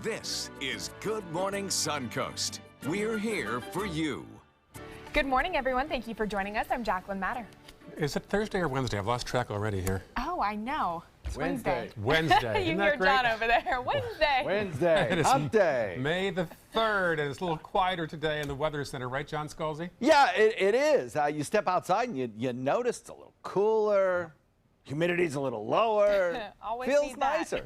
This is Good Morning Suncoast. We're here for you. Good morning, everyone. Thank you for joining us. I'm Jacqueline Matter. Is it Thursday or Wednesday? I've lost track already here. Oh, I know. It's Wednesday. Wednesday. You hear John over there. Wednesday. Wednesday. Hump day. May the 3rd, and it's a little quieter today in the Weather Center, right, John Scalzi? Yeah, it is. You step outside and you notice it's a little cooler. Humidity's a little lower. Always Feels need that. nicer.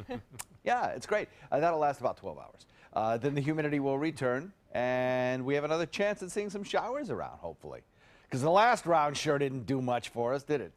Yeah, it's great. That'll last about 12 hours. Then the humidity will return, and we have another chance at seeing some showers around, hopefully. Because the last round sure didn't do much for us, did it?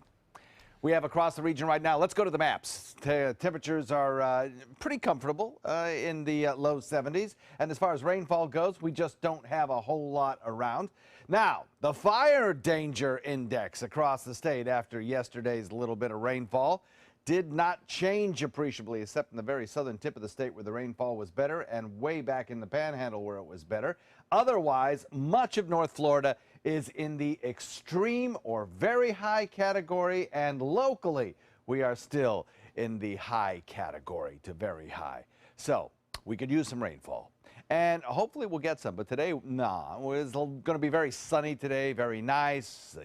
We have across the region right now. Let's go to the maps. Temperatures are pretty comfortable in the low 70s. And as far as rainfall goes, we just don't have a whole lot around. Now, the fire danger index across the state after yesterday's little bit of rainfall did not change appreciably, except in the very southern tip of the state where the rainfall was better and way back in the panhandle where it was better. Otherwise, much of North Florida is in the extreme or very high category, and locally we are still in the high category to very high. So we could use some rainfall. And hopefully we'll get some, but today, it's going to be very sunny today, very nice,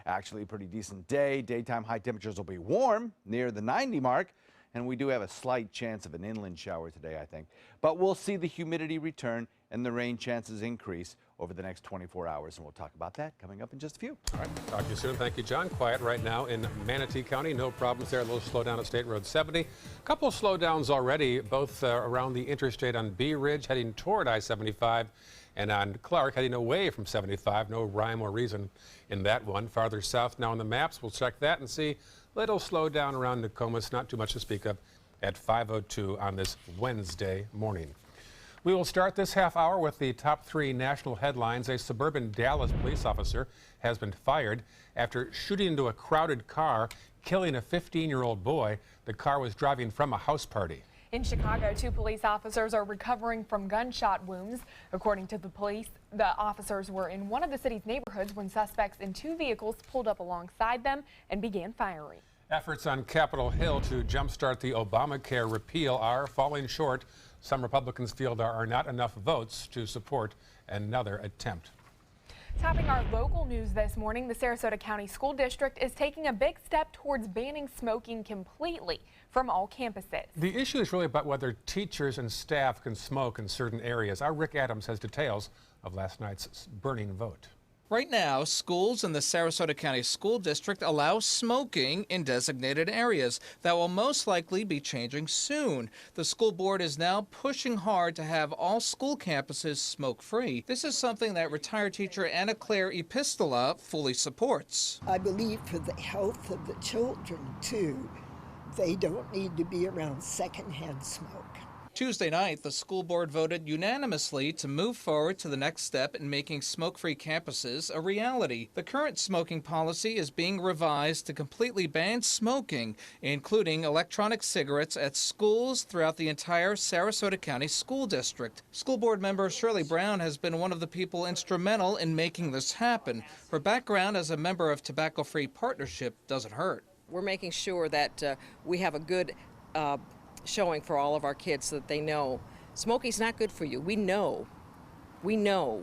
actually a pretty decent day. Daytime high temperatures will be warm, near the 90 mark, and we do have a slight chance of an inland shower today, I think. But we'll see the humidity return and the rain chances increase over the next 24 hours, and we'll talk about that coming up in just a few. All right, talk to you soon. Thank you, John. Quiet right now in Manatee County. No problems there. A little slowdown at State Road 70. A couple of slowdowns already, both around the interstate on Bee Ridge heading toward I-75 and on Clark heading away from 75. No rhyme or reason in that one. Farther south now on the maps. We'll check that and see. Little slowdown around Nokomis. Not too much to speak of at 5:02 on this Wednesday morning. We will start this half hour with the top 3 national headlines. A suburban Dallas police officer has been fired after shooting into a crowded car, killing a 15-year-old boy. The car was driving from a house party. In Chicago, 2 police officers are recovering from gunshot wounds. According to the police, the officers were in one of the city's neighborhoods when suspects in 2 vehicles pulled up alongside them and began firing. Efforts on Capitol Hill to jumpstart the Obamacare repeal are falling short. Some Republicans feel there are not enough votes to support another attempt. Topping our local news this morning, the Sarasota County School District is taking a big step towards banning smoking completely from all campuses. The issue is really about whether teachers and staff can smoke in certain areas. Our Rick Adams has details of last night's burning vote. Right now, schools in the Sarasota County School District allow smoking in designated areas. That will most likely be changing soon. The school board is now pushing hard to have all school campuses smoke-free. This is something that retired teacher Anna Claire Epistola fully supports. I believe for the health of the children, too, they don't need to be around secondhand smoke. Tuesday night, the school board voted unanimously to move forward to the next step in making smoke-free campuses a reality. The current smoking policy is being revised to completely ban smoking, including electronic cigarettes at schools throughout the entire Sarasota County School District. School board member Shirley Brown has been one of the people instrumental in making this happen. Her background as a member of Tobacco Free Partnership doesn't hurt. We're making sure that we have a good showing for all of our kids so that they know smoking's not good for you. We know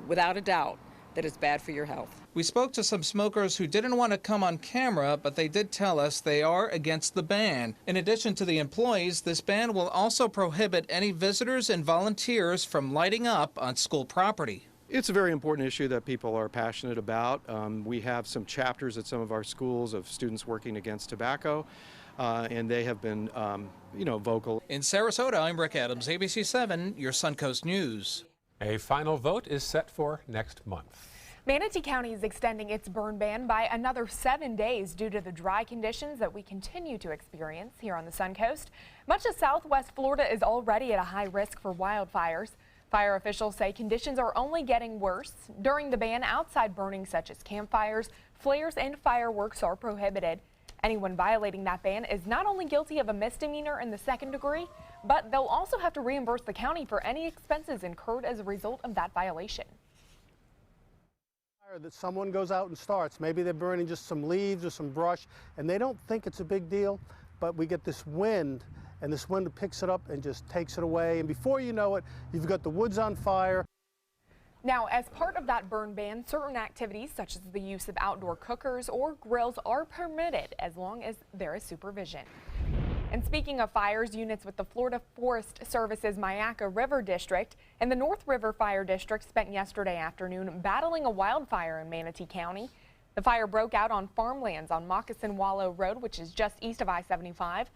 without a doubt that it's bad for your health. We spoke to some smokers who didn't want to come on camera, but they did tell us they are against the ban. In addition to the employees, this ban will also prohibit any visitors and volunteers from lighting up on school property. It's a very important issue that people are passionate about. We have some chapters at some of our schools of students working against tobacco. And they have been, vocal. In Sarasota, I'm Rick Adams, ABC 7, your Suncoast News. A final vote is set for next month. Manatee County is extending its burn ban by another 7 days due to the dry conditions that we continue to experience here on the Suncoast. Much of southwest Florida is already at a high risk for wildfires. Fire officials say conditions are only getting worse. During the ban, outside burning such as campfires, flares, and fireworks are prohibited. Anyone violating that ban is not only guilty of a misdemeanor in the 2nd degree, but they'll also have to reimburse the county for any expenses incurred as a result of that violation. That someone goes out and starts. Maybe they're burning just some leaves or some brush, and they don't think it's a big deal, but we get this wind and this wind picks it up and just takes it away. And before you know it, you've got the woods on fire. Now, as part of that burn ban, certain activities such as the use of outdoor cookers or grills are permitted as long as there is supervision. And speaking of fires, units with the Florida Forest Service's Myakka River District and the North River Fire District spent yesterday afternoon battling a wildfire in Manatee County. The fire broke out on farmlands on Moccasin Wallow Road, which is just east of I-75.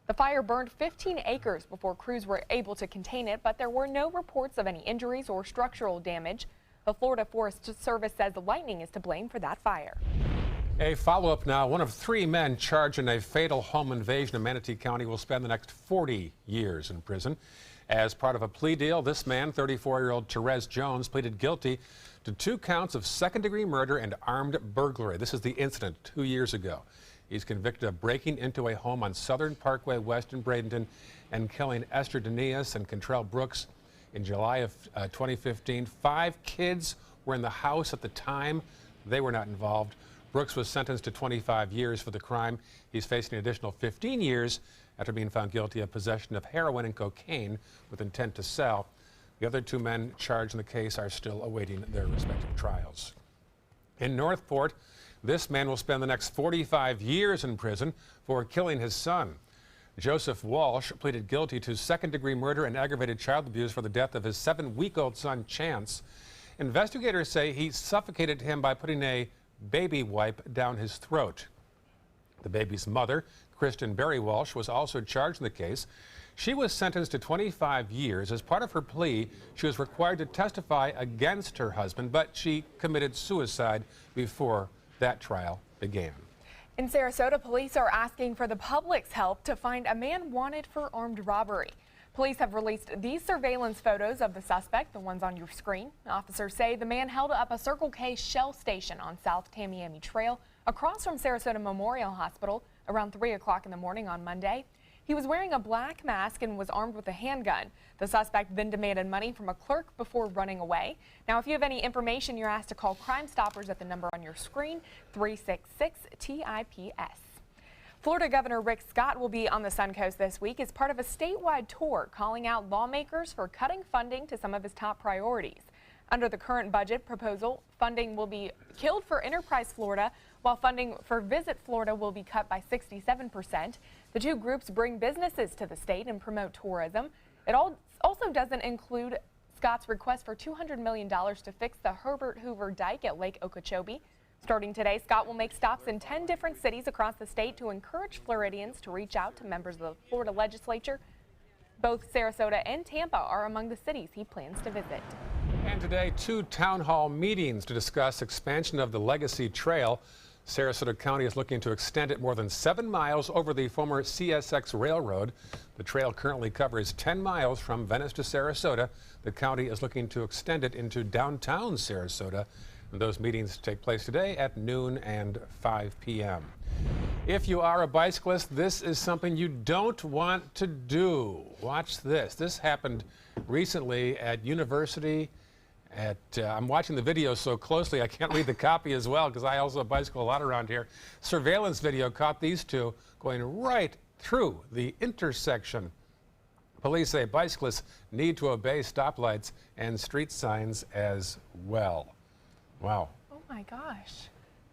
The fire burned 15 acres before crews were able to contain it, but there were no reports of any injuries or structural damage. The Florida Forest Service says the lightning is to blame for that fire. A follow-up now. One of 3 men charged in a fatal home invasion in Manatee County will spend the next 40 years in prison. As part of a plea deal, this man, 34-year-old Therese Jones, pleaded guilty to 2 counts of second-degree murder and armed burglary. This is the incident 2 years ago. He's convicted of breaking into a home on Southern Parkway West in Bradenton and killing Esther Denias and Contrell Brooks in July of 2015. 5 kids were in the house at the time. They were not involved. Brooks was sentenced to 25 years for the crime. He's facing an additional 15 years after being found guilty of possession of heroin and cocaine with intent to sell. The other 2 men charged in the case are still awaiting their respective trials. In Northport, this man will spend the next 45 years in prison for killing his son. Joseph Walsh pleaded guilty to second-degree murder and aggravated child abuse for the death of his 7-week-old son, Chance. Investigators say he suffocated him by putting a baby wipe down his throat. The baby's mother, Kristen Berry Walsh, was also charged in the case. She was sentenced to 25 years. As part of her plea, she was required to testify against her husband, but she committed suicide before that trial began. In Sarasota, police are asking for the public's help to find a man wanted for armed robbery. Police have released these surveillance photos of the suspect, the ones on your screen. Officers say the man held up a Circle K Shell station on South Tamiami Trail across from Sarasota Memorial Hospital around 3 o'clock in the morning on Monday. He was wearing a black mask and was armed with a handgun. The suspect then demanded money from a clerk before running away. Now, if you have any information, you're asked to call Crime Stoppers at the number on your screen, 366-TIPS. Florida Governor Rick Scott will be on the Suncoast this week as part of a statewide tour calling out lawmakers for cutting funding to some of his top priorities. Under the current budget proposal, funding will be killed for Enterprise Florida, while funding for Visit Florida will be cut by 67%. The 2 groups bring businesses to the state and promote tourism. It also doesn't include Scott's request for $200 million to fix the Herbert Hoover Dike at Lake Okeechobee. Starting today, Scott will make stops in 10 different cities across the state to encourage Floridians to reach out to members of the Florida legislature. Both Sarasota and Tampa are among the cities he plans to visit. And today, 2 town hall meetings to discuss expansion of the Legacy Trail. Sarasota County is looking to extend it more than 7 miles over the former CSX Railroad. The trail currently covers 10 miles from Venice to Sarasota. The county is looking to extend it into downtown Sarasota. And those meetings take place today at noon and 5 p.m. If you are a bicyclist, this is something you don't want to do. Watch this. This happened recently at University. I'm watching the video so closely I can't read the copy as well because I also bicycle a lot around here. Surveillance video caught these 2 going right through the intersection. Police say bicyclists need to obey stoplights and street signs as well. Wow. Oh my gosh.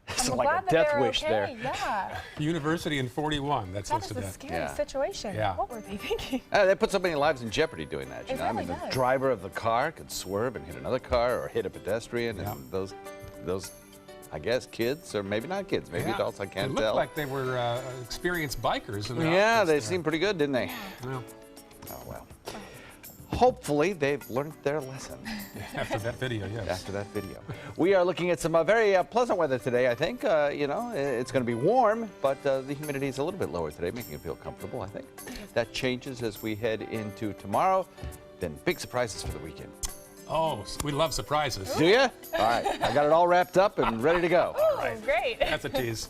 It's I'm like glad a that death they're wish okay. there. Yeah. University in 41. That's That is listed a at. scary situation. Yeah. What were they thinking? They put so many lives in jeopardy doing that. You It know? I mean, really the does. driver of the car could swerve and hit another car or hit a pedestrian, Yeah. and those, I guess, kids or maybe not kids, maybe Yeah. adults. I can't It looked tell. like they were experienced bikers. In their Yeah, outfits they there. seemed pretty good, didn't they? Well, Oh well. Hopefully they've learned their lesson after that video, yes. after that video. We are looking at some very pleasant weather today, I think. You know, it's going to be warm, but the humidity is a little bit lower today, making it feel comfortable, I think. That changes as we head into tomorrow. Then big surprises for the weekend. Oh, we love surprises. Do you? All right. I got it all wrapped up and ready to go. Oh, great. That's a tease.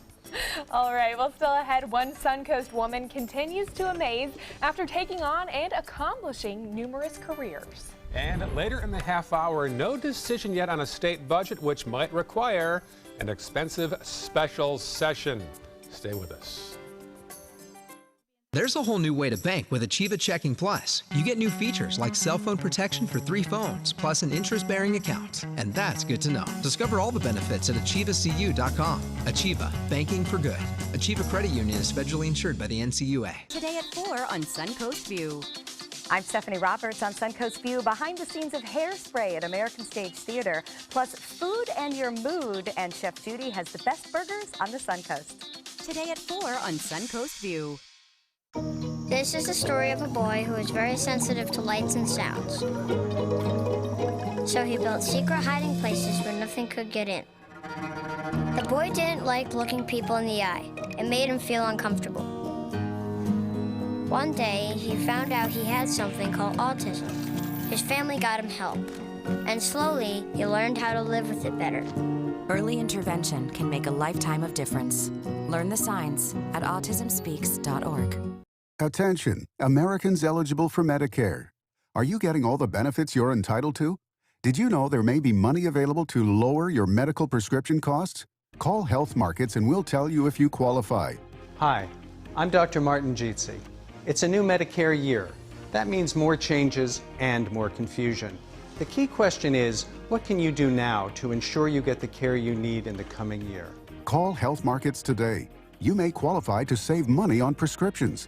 All right, well, still ahead, one Suncoast woman continues to amaze after taking on and accomplishing numerous careers. And later in the half hour, no decision yet on a state budget, which might require an expensive special session. Stay with us. There's a whole new way to bank with Achieva Checking Plus. You get new features like cell phone protection for 3 phones, plus an interest-bearing account. And that's good to know. Discover all the benefits at achievacu.com. Achieva, banking for good. Achieva Credit Union is federally insured by the NCUA. Today at 4 on Suncoast View. I'm Stephanie Roberts on Suncoast View, behind the scenes of Hairspray at American Stage Theater, plus food and your mood, and Chef Judy has the best burgers on the Suncoast. Today at 4 on Suncoast View. This is the story of a boy who was very sensitive to lights and sounds. So he built secret hiding places where nothing could get in. The boy didn't like looking people in the eye. It made him feel uncomfortable. One day, he found out he had something called autism. His family got him help, and slowly, he learned how to live with it better. Early intervention can make a lifetime of difference. Learn the signs at autismspeaks.org. Attention, Americans eligible for Medicare. Are you getting all the benefits you're entitled to? Did you know there may be money available to lower your medical prescription costs? Call Health Markets and we'll tell you if you qualify. Hi, I'm Dr. Martin Jeetsi. It's a new Medicare year. That means more changes and more confusion. The key question is, what can you do now to ensure you get the care you need in the coming year? Call Health Markets today. You may qualify to save money on prescriptions.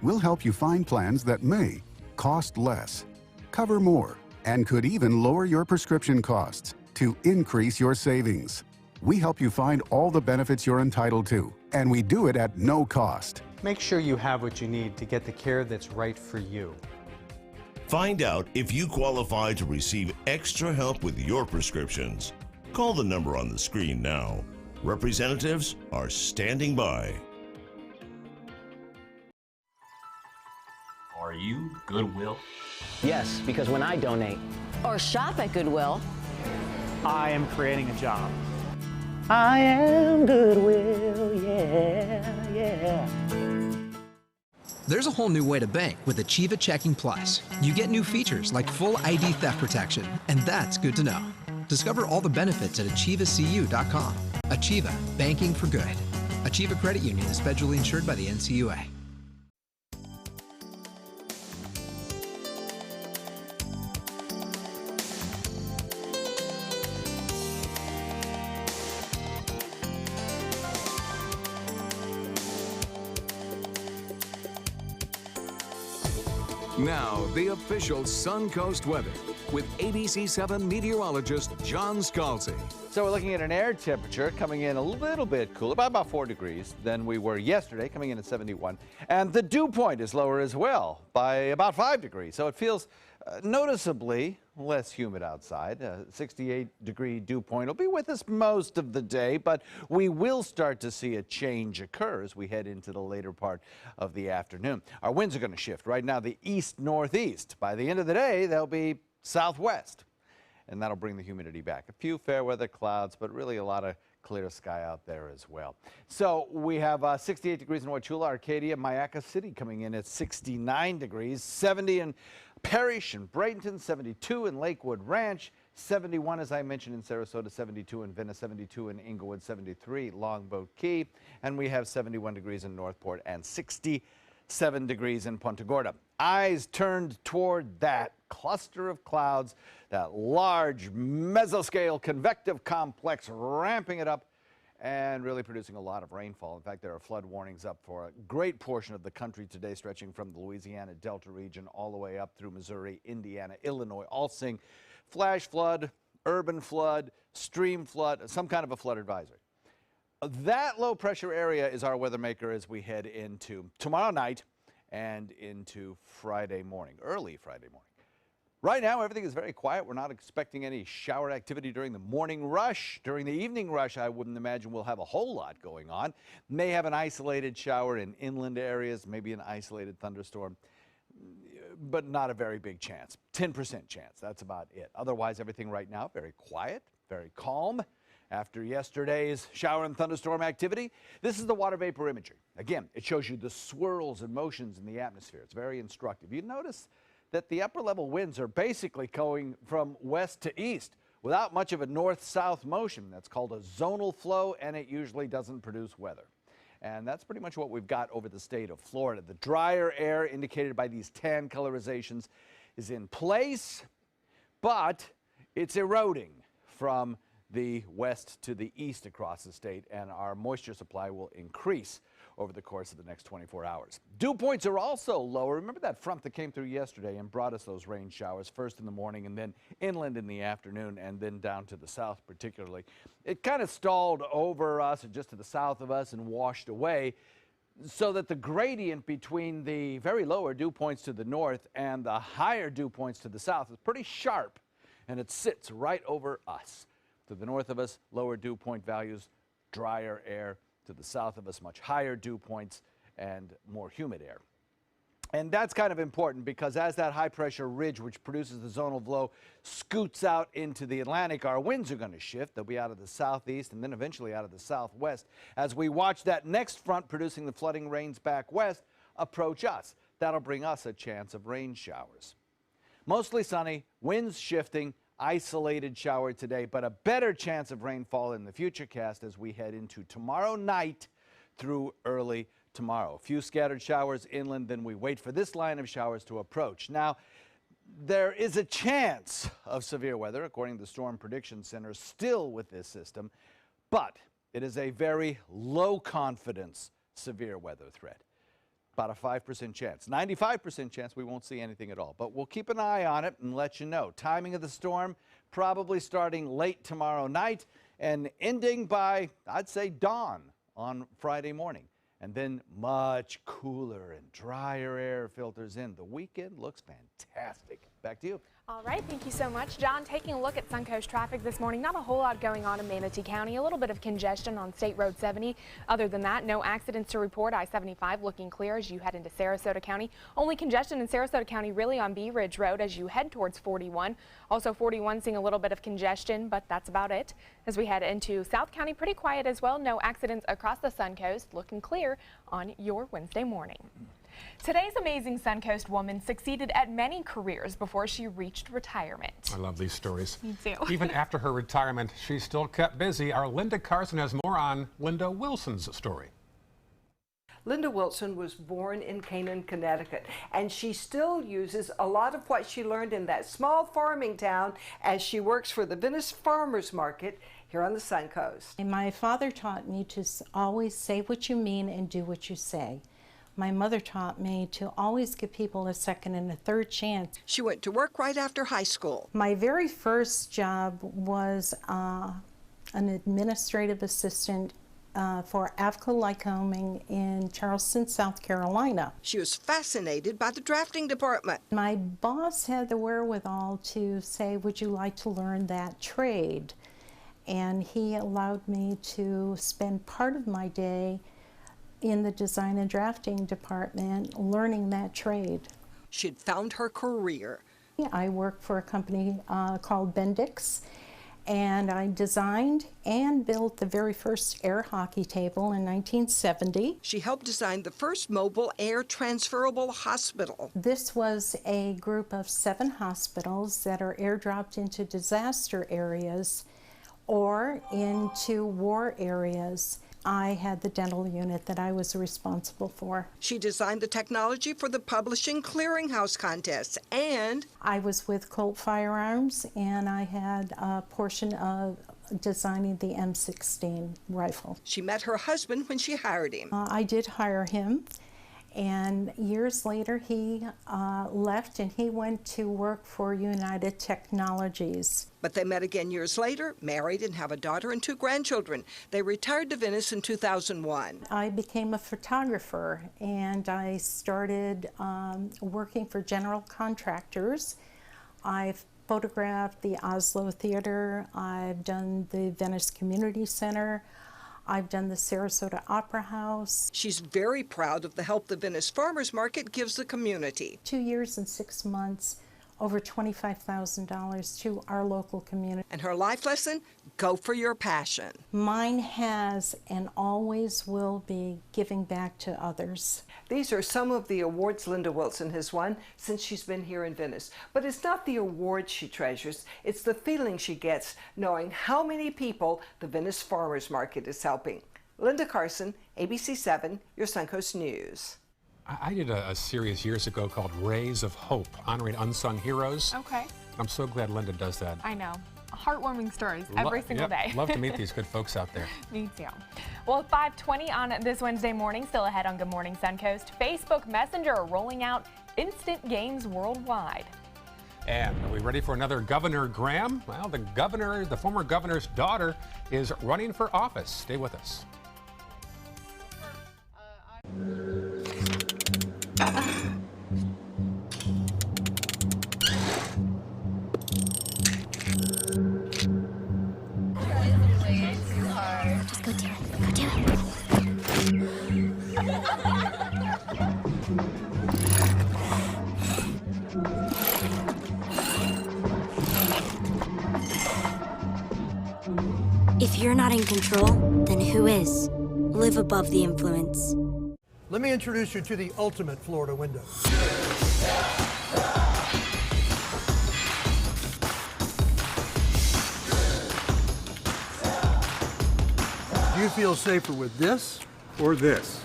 We'll help you find plans that may cost less, cover more, and could even lower your prescription costs to increase your savings. We help you find all the benefits you're entitled to, and we do it at no cost. Make sure you have what you need to get the care that's right for you. Find out if you qualify to receive extra help with your prescriptions. Call the number on the screen now. Representatives are standing by. Are you Goodwill? Yes, because when I donate or shop at Goodwill, I am creating a job. I am Goodwill, yeah, yeah. There's a whole new way to bank with Achieva Checking Plus. You get new features like full ID theft protection, and that's good to know. Discover all the benefits at achievacu.com. Achieva, banking for good. Achieva Credit Union is federally insured by the NCUA. Now, the official Suncoast weather with ABC7 meteorologist John Scalzi. So we're looking at an air temperature coming in a little bit cooler, by about 4 degrees than we were yesterday, coming in at 71. And the dew point is lower as well by about 5 degrees. So it feels noticeably less humid outside. 68-degree dew point will be with us most of the day, but we will start to see a change occur as we head into the later part of the afternoon. Our winds are going to shift. Right now, the east-northeast. By the end of the day, they'll be southwest, and that'll bring the humidity back. A few fair weather clouds, but really a lot of clear sky out there as well. So we have 68 degrees in Wauchula, Arcadia, Mayaca City coming in at 69 degrees, 70 in Parrish and Bradenton, 72 in Lakewood Ranch, 71, as I mentioned, in Sarasota, 72 in Venice, 72 in Inglewood, 73 Longboat Key, and we have 71 degrees in Northport and 67 degrees in Punta Gorda. Eyes turned toward that cluster of clouds, that large mesoscale convective complex, ramping it up and really producing a lot of rainfall. In fact, there are flood warnings up for a great portion of the country today, stretching from the Louisiana Delta region all the way up through Missouri, Indiana, Illinois, all seeing flash flood, urban flood, stream flood, some kind of a flood advisory. That low pressure area is our weather maker as we head into tomorrow night and into Friday morning, early Friday morning. Right now, everything is very quiet. We're not expecting any shower activity during the morning rush. During the evening rush, I wouldn't imagine we'll have a whole lot going on. May have an isolated shower in inland areas, maybe an isolated thunderstorm, but not a very big chance. 10% chance, that's about it. Otherwise, everything right now, very quiet, very calm. After yesterday's shower and thunderstorm activity, this is the water vapor imagery. Again, it shows you the swirls and motions in the atmosphere. It's very instructive. You notice that the upper level winds are basically going from west to east without much of a north-south motion. That's called a zonal flow, and it usually doesn't produce weather. And that's pretty much what we've got over the state of Florida. The drier air indicated by these tan colorizations is in place, but it's eroding from the west to the east across the state, and our moisture supply will increase over the course of the next 24 hours. Dew points are also lower. Remember that front that came through yesterday and brought us those rain showers, first in the morning and then inland in the afternoon and then down to the south particularly. It kind of stalled over us, just to the south of us, and washed away, so that the gradient between the very lower dew points to the north and the higher dew points to the south is pretty sharp, and it sits right over us. To the north of us, lower dew point values, drier air. To the south of us, much higher dew points and more humid air. And that's kind of important because as that high pressure ridge, which produces the zonal flow, scoots out into the Atlantic, our winds are going to shift. They'll be out of the southeast and then eventually out of the southwest as we watch that next front producing the flooding rains back west approach us. That'll bring us a chance of rain showers. Mostly sunny, winds shifting, isolated shower today, but a better chance of rainfall in the futurecast as we head into tomorrow night through early tomorrow. A few scattered showers inland, then we wait for this line of showers to approach. Now, there is a chance of severe weather, according to the Storm Prediction Center, still with this system, but it is a very low confidence severe weather threat. About a 5% chance. 95% chance we won't see anything at all. But we'll keep an eye on it and let you know. Timing of the storm probably starting late tomorrow night and ending by, I'd say, dawn on Friday morning. And then much cooler and drier air filters in. The weekend looks fantastic. Back to you. All right, thank you so much, John. Taking a look at Suncoast traffic this morning, not a whole lot going on in Manatee County. A little bit of congestion on State Road 70. Other than that, no accidents to report. I-75 looking clear as you head into Sarasota County. Only congestion in Sarasota County really on Bee Ridge Road as you head towards 41. Also 41 seeing a little bit of congestion, but that's about it. As we head into South County, pretty quiet as well. No accidents across the Suncoast. Looking clear on your Wednesday morning. Today's amazing Suncoast woman succeeded at many careers before she reached retirement. I love these stories. Me too. Even after her retirement, she still kept busy. Our Linda Carson has more on Linda Wilson's story. Linda Wilson was born in Canaan, Connecticut, and she still uses a lot of what she learned in that small farming town as she works for the Venice Farmers Market here on the Suncoast. And my father taught me to always say what you mean and do what you say. My mother taught me to always give people a second and a third chance. She went to work right after high school. My very first job was an administrative assistant for Avco Lycoming in Charleston, South Carolina. She was fascinated by the drafting department. My boss had the wherewithal to say, would you like to learn that trade? And he allowed me to spend part of my day in the design and drafting department learning that trade. She'd found her career. I worked for a company called Bendix, and I designed and built the very first air hockey table in 1970. She helped design the first mobile air transferable hospital. This was a group of 7 hospitals that are airdropped into disaster areas or into war areas. I had the dental unit that I was responsible for. She designed the technology for the Publishing Clearinghouse contest, and I was with Colt Firearms, and I had a portion of designing the M16 rifle. She met her husband when she hired him. I did hire him, and years later he left and he went to work for United Technologies. But they met again years later, married, and have a daughter and 2 grandchildren. They retired to Venice in 2001. I became a photographer, and I started working for general contractors. I've photographed the Oslo Theater. I've done the Venice Community Center. I've done the Sarasota Opera House. She's very proud of the help the Venice Farmers Market gives the community. 2 years and 6 months, over $25,000 to our local community. And her life lesson, go for your passion. Mine has and always will be giving back to others. These are some of the awards Linda Wilson has won since she's been here in Venice. But it's not the awards she treasures, it's the feeling she gets knowing how many people the Venice Farmers Market is helping. Linda Carson, ABC 7, your Suncoast News. I did a series years ago called Rays of Hope, honoring unsung heroes. Okay. I'm so glad Linda does that. I know. Heartwarming stories every single day. Love to meet these good folks out there. Me too. Well, 5:20 on this Wednesday morning, still ahead on Good Morning Suncoast. Facebook Messenger rolling out instant games worldwide. And are we ready for another Governor Graham? Well, the former governor's daughter is running for office. Stay with us. Just go do it. Go do it. If you're not in control, then who is? Live above the influence. Let me introduce you to the ultimate Florida window. Do you feel safer with this or this?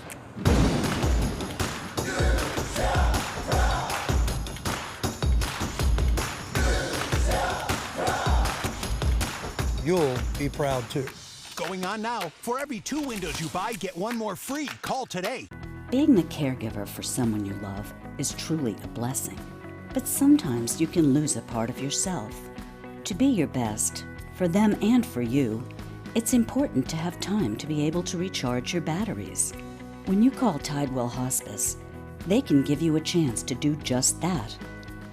You'll be proud too. Going on now. For every 2 windows you buy, get 1 more free. Call today. Being the caregiver for someone you love is truly a blessing. But sometimes you can lose a part of yourself. To be your best, for them and for you, it's important to have time to be able to recharge your batteries. When you call Tidewell Hospice, they can give you a chance to do just that.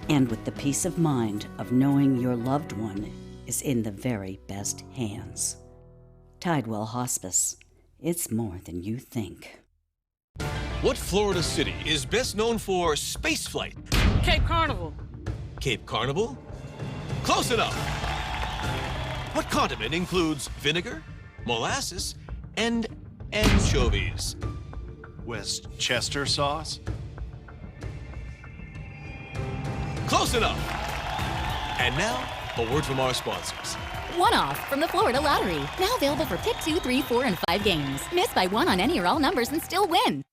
And with the peace of mind of knowing your loved one is in the very best hands. Tidewell Hospice. It's more than you think. What Florida city is best known for spaceflight? Cape Carnival. Cape Carnival? Close enough. What condiment includes vinegar, molasses, and anchovies? Westchester sauce? Close enough. And now, a word from our sponsors. One-off from the Florida Lottery. Now available for pick 2, 3, 4, and 5 games. Miss by 1 on any or all numbers and still win.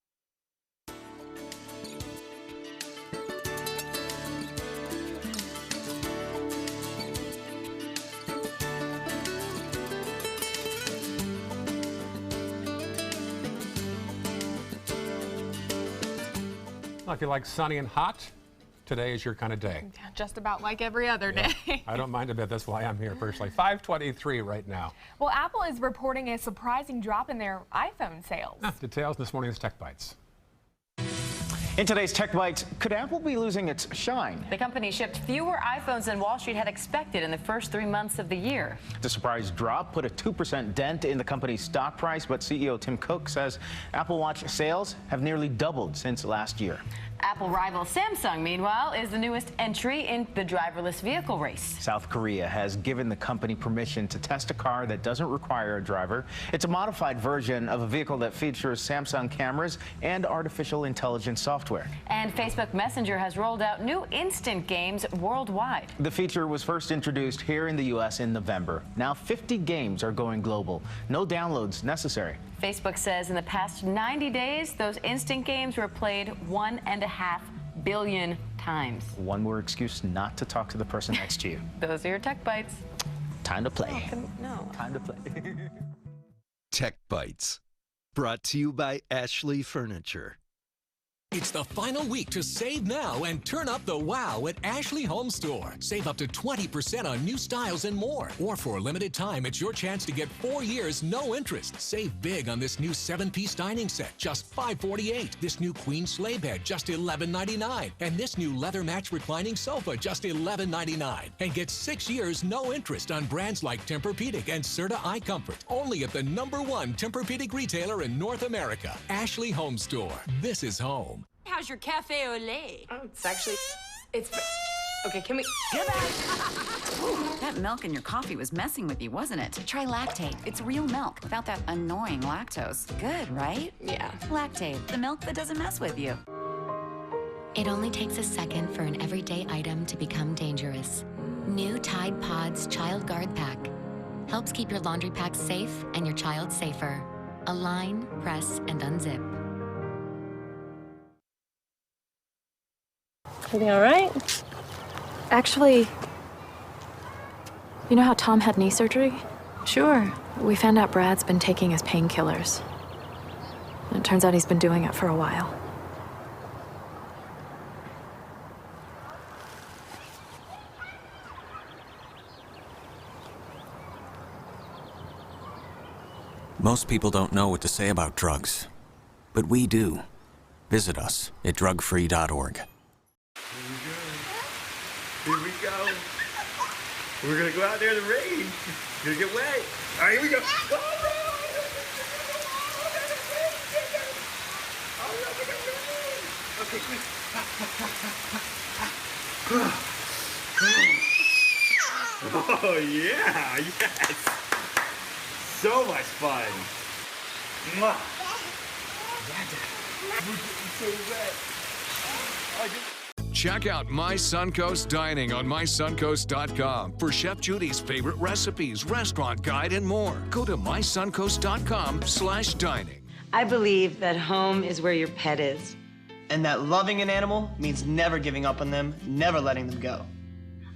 Well, if you like sunny and hot, today is your kind of day. Just about like every other day. I don't mind a bit. That's why I'm here personally. 5:23 right now. Well, Apple is reporting a surprising drop in their iPhone sales. Details in this morning's Tech Bites. In today's Tech Bites, could Apple be losing its shine? The company shipped fewer iPhones than Wall Street had expected in the first 3 months of the year. The surprise drop put a 2% dent in the company's stock price, but CEO Tim Cook says Apple Watch sales have nearly doubled since last year. Apple rival Samsung, meanwhile, is the newest entry in the driverless vehicle race. South Korea has given the company permission to test a car that doesn't require a driver. It's a modified version of a vehicle that features Samsung cameras and artificial intelligence software. And Facebook Messenger has rolled out new instant games worldwide. The feature was first introduced here in the U.S. in November. Now 50 games are going global. No downloads necessary. Facebook says in the past 90 days, those instant games were played 1.5 billion times. One more excuse not to talk to the person next to you. Those are your Tech Bites. Time to play. No. Time to play. Tech Bites, brought to you by Ashley Furniture. It's the final week to save now and turn up the wow at Ashley Home Store. Save up to 20% on new styles and more. Or for a limited time, it's your chance to get 4 years, no interest. Save big on this new 7-piece dining set, just $548. This new queen sleigh bed, just $11.99. And this new leather match reclining sofa, just $11.99. And get 6 years, no interest on brands like Tempur-Pedic and Serta Eye Comfort. Only at the #1 Tempur-Pedic retailer in North America. Ashley Home Store. This is home. How's your cafe au lait? Oh, it's okay, can we get back? That milk in your coffee was messing with you, wasn't it? Try Lactate. It's real milk without that annoying lactose. Good, right? Yeah. Lactate, the milk that doesn't mess with you. It only takes a second for an everyday item to become dangerous. New Tide Pods Child Guard Pack helps keep your laundry pack safe and your child safer. Align, press, and unzip. Everything all right? Actually, you know how Tom had knee surgery? Sure. We found out Brad's been taking his painkillers. And it turns out he's been doing it for a while. Most people don't know what to say about drugs, but we do. Visit us at drugfree.org. Here we go. We're gonna go out there in the rain. You're gonna get wet. All right, here we go. Okay, quick. Oh yeah, yes. So much fun. Mwah. We're getting so wet. Check out My Suncoast Dining on mysuncoast.com for Chef Judy's favorite recipes, restaurant guide, and more. Go to mysuncoast.com/dining. I believe that home is where your pet is. And that loving an animal means never giving up on them, never letting them go.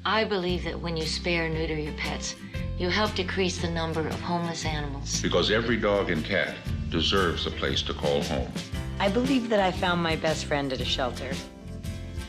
I believe that when you spay or neuter your pets, you help decrease the number of homeless animals. Because every dog and cat deserves a place to call home. I believe that I found my best friend at a shelter.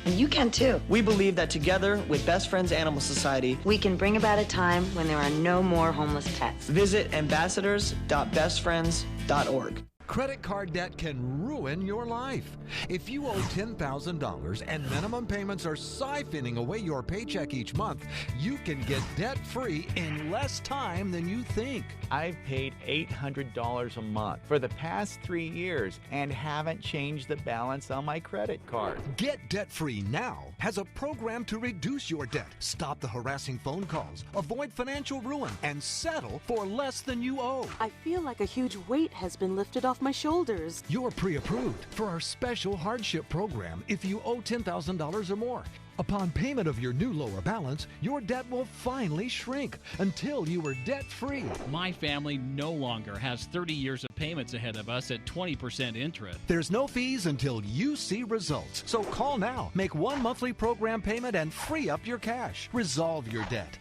And you can too. We believe that together with Best Friends Animal Society, we can bring about a time when there are no more homeless pets. Visit ambassadors.bestfriends.org. Credit card debt can ruin your life. If you owe $10,000 and minimum payments are siphoning away your paycheck each month, you can get debt-free in less time than you think. I've paid $800 a month for the past 3 years and haven't changed the balance on my credit card. Get Debt-Free Now has a program to reduce your debt, stop the harassing phone calls, avoid financial ruin, and settle for less than you owe. I feel like a huge weight has been lifted off my shoulders. You're pre-approved for our special hardship program if you owe $10,000 or more. Upon payment of your new lower balance, your debt will finally shrink until you are debt-free. My family no longer has 30 years of payments ahead of us at 20% interest. There's no fees until you see results. So call now, make one monthly program payment, and free up your cash. Resolve your debt.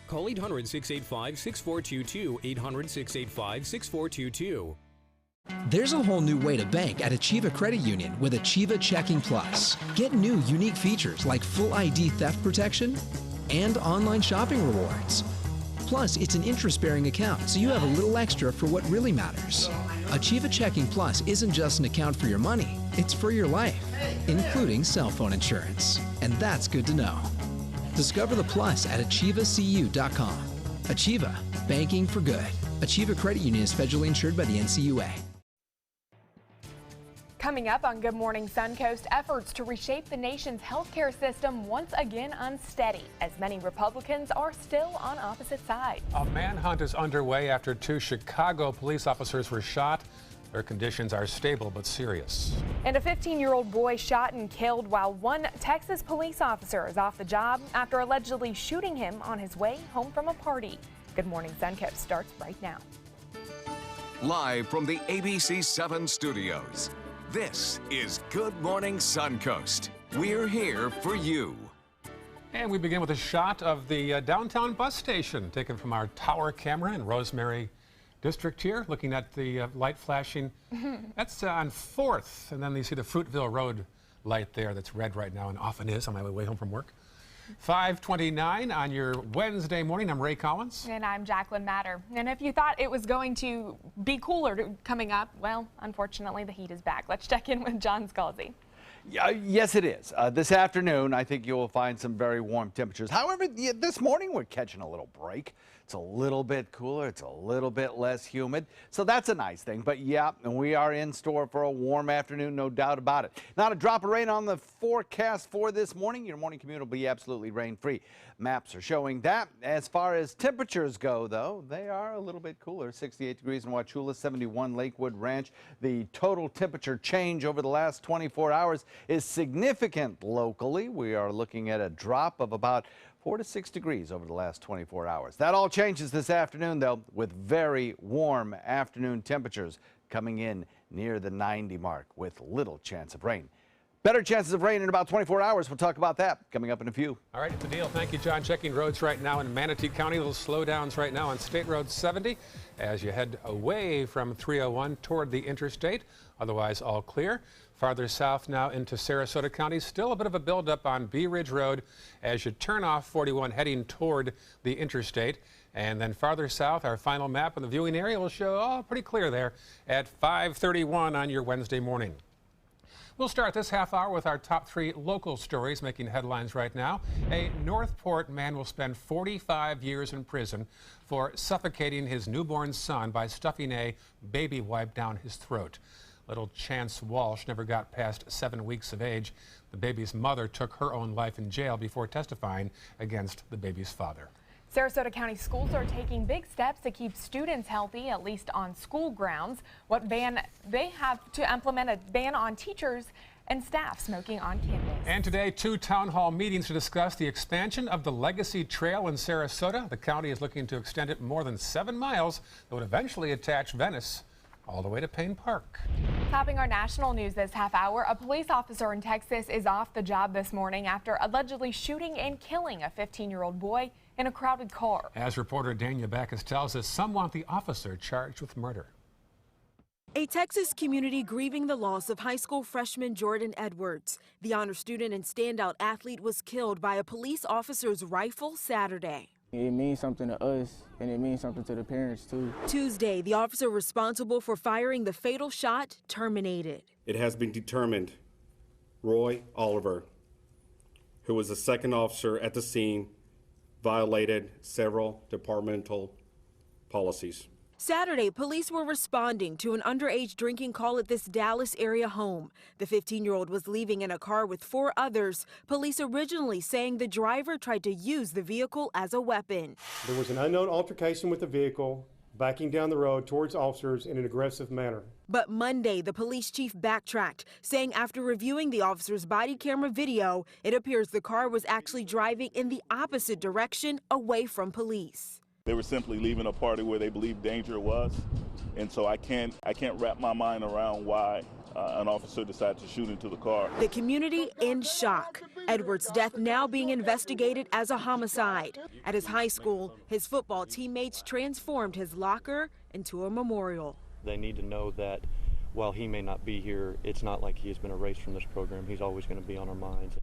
Call 800-685-6422, 800-685-6422. There's a whole new way to bank at Achieva Credit Union with Achieva Checking Plus. Get new unique features like full ID theft protection and online shopping rewards. Plus, it's an interest-bearing account, so you have a little extra for what really matters. Achieva Checking Plus isn't just an account for your money, it's for your life, including cell phone insurance. And that's good to know. Discover the plus at achievacu.com. Achieva, banking for good. Achieva Credit Union is federally insured by the NCUA. Coming up on Good Morning Suncoast, efforts to reshape the nation's healthcare system once again unsteady, as many Republicans are still on opposite sides. A manhunt is underway after 2 Chicago police officers were shot. Their conditions are stable but serious. And a 15-year-old boy shot and killed while one Texas police officer is off the job after allegedly shooting him on his way home from a party. Good Morning Suncoast starts right now. Live from the ABC 7 studios, this is Good Morning Suncoast. We're here for you. And we begin with a shot of the downtown bus station taken from our tower camera in Rosemary District here, looking at the light flashing. That's on 4th, and then you see the Fruitville Road light there that's red right now and often is on my way home from work. 5:29 on your Wednesday morning. I'm Ray Collins. And I'm Jacqueline Matter. And if you thought it was going to be cooler coming up, well, unfortunately, the heat is back. Let's check in with John Scalzi. Yes, it is. This afternoon, I think you'll find some very warm temperatures. However, this morning we're catching a little break. It's a little bit cooler. It's a little bit less humid. So that's a nice thing. But yeah, and we are in store for a warm afternoon, no doubt about it. Not a drop of rain on the forecast for this morning. Your morning commute will be absolutely rain-free. Maps are showing that. As far as temperatures go, though, they are a little bit cooler. 68 degrees in Wauchula, 71 Lakewood Ranch. The total temperature change over the last 24 hours is significant locally. We are looking at a drop of about 4 to 6 degrees over the last 24 hours. That all changes this afternoon, though, with very warm afternoon temperatures coming in near the 90 mark with little chance of rain. Better chances of rain in about 24 hours. We'll talk about that coming up in a few. All right, it's a deal. Thank you, John. Checking roads right now in Manatee County. Little slowdowns right now on State Road 70 as you head away from 301 toward the interstate. Otherwise, all clear. Farther south now into Sarasota County. Still a bit of a buildup on Bee Ridge Road as you turn off 41 heading toward the interstate. And then farther south, our final map in the viewing area will show pretty clear there at 5:31 on your Wednesday morning. We'll start this half hour with our top 3 local stories making headlines right now. A Northport man will spend 45 years in prison for suffocating his newborn son by stuffing a baby wipe down his throat. Little Chance Walsh never got past 7 weeks of age. The baby's mother took her own life in jail before testifying against the baby's father. Sarasota County schools are taking big steps to keep students healthy, at least on school grounds. They have to implement a ban on teachers and staff smoking on campus. And today, 2 town hall meetings to discuss the expansion of the Legacy Trail in Sarasota. The county is looking to extend it more than 7 miles that would eventually attach Venice all the way to Payne Park. Topping our national news this half hour, a police officer in Texas is off the job this morning after allegedly shooting and killing a 15-year-old boy in a crowded car. As reporter Dania Backus tells us, some want the officer charged with murder. A Texas community grieving the loss of high school freshman Jordan Edwards. The honor student and standout athlete was killed by a police officer's rifle Saturday. It means something to us, and it means something to the parents, too. Tuesday, the officer responsible for firing the fatal shot terminated. It has been determined Roy Oliver, who was the second officer at the scene, violated several departmental policies. Saturday, police were responding to an underage drinking call at this Dallas area home. The 15-year-old was leaving in a car with 4 others. Police originally saying the driver tried to use the vehicle as a weapon. There was an unknown altercation with the vehicle, backing down the road towards officers in an aggressive manner. But Monday, the police chief backtracked, saying after reviewing the officer's body camera video, it appears the car was actually driving in the opposite direction away from police. They were simply leaving a party where they believed danger was, and so I can't wrap my mind around why an officer decided to shoot into the car. The community in shock. Edwards' death now being investigated as a homicide. At his high school, his football teammates transformed his locker into a memorial. They need to know that while he may not be here, it's not like he has been erased from this program. He's always going to be on our minds.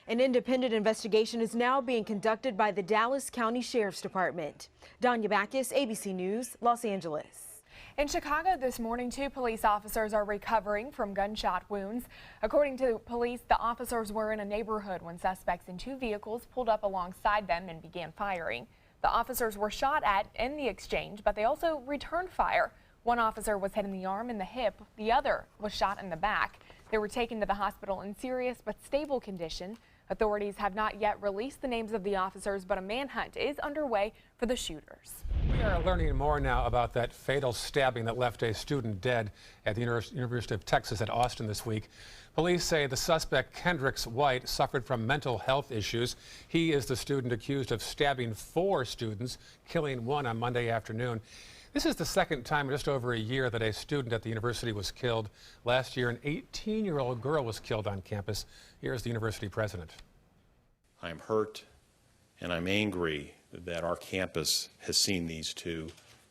An independent investigation is now being conducted by the Dallas County Sheriff's Department. Dania Backus, ABC News, Los Angeles. In Chicago this morning, 2 police officers are recovering from gunshot wounds. According to police, the officers were in a neighborhood when suspects in 2 vehicles pulled up alongside them and began firing. The officers were shot at in the exchange, but they also returned fire. One officer was hit in the arm and the hip. The other was shot in the back. They were taken to the hospital in serious but stable condition. Authorities have not yet released the names of the officers, but a manhunt is underway for the shooters. We are learning more now about that fatal stabbing that left a student dead at the University of Texas at Austin this week. Police say the suspect, Kendricks White, suffered from mental health issues. He is the student accused of stabbing 4 students, killing 1 on Monday afternoon. This is the second time in just over a year that a student at the university was killed. Last year, an 18-year-old girl was killed on campus. Here's the university president. I'm hurt and I'm angry that our campus has seen these 2